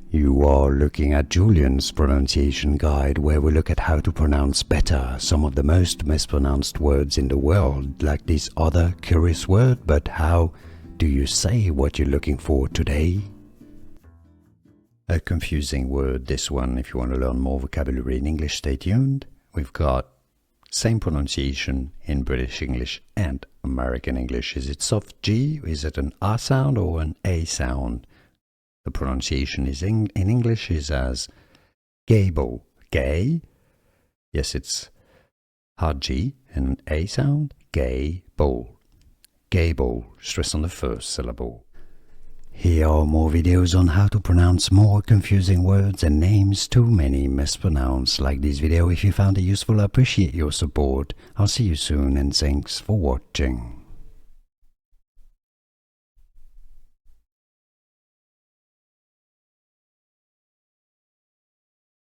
You are looking at Julian's pronunciation guide, where we look at how to pronounce better some of the most mispronounced words in the world, like this other curious word. But how do you say what you're looking for today? A confusing word, this one. If you want to learn more vocabulary in English, stay tuned. We've got same pronunciation in British English and American English. Is it soft G? Is it an A sound or an A sound? The pronunciation is in English is as Gable, gay. Yes, it's hard G and an A sound, Gable. Gable, stress on the first syllable. Here are more videos on how to pronounce more confusing words and names too many mispronounced. Like this video if you found it useful. I appreciate your support. I'll see you soon and thanks for watching.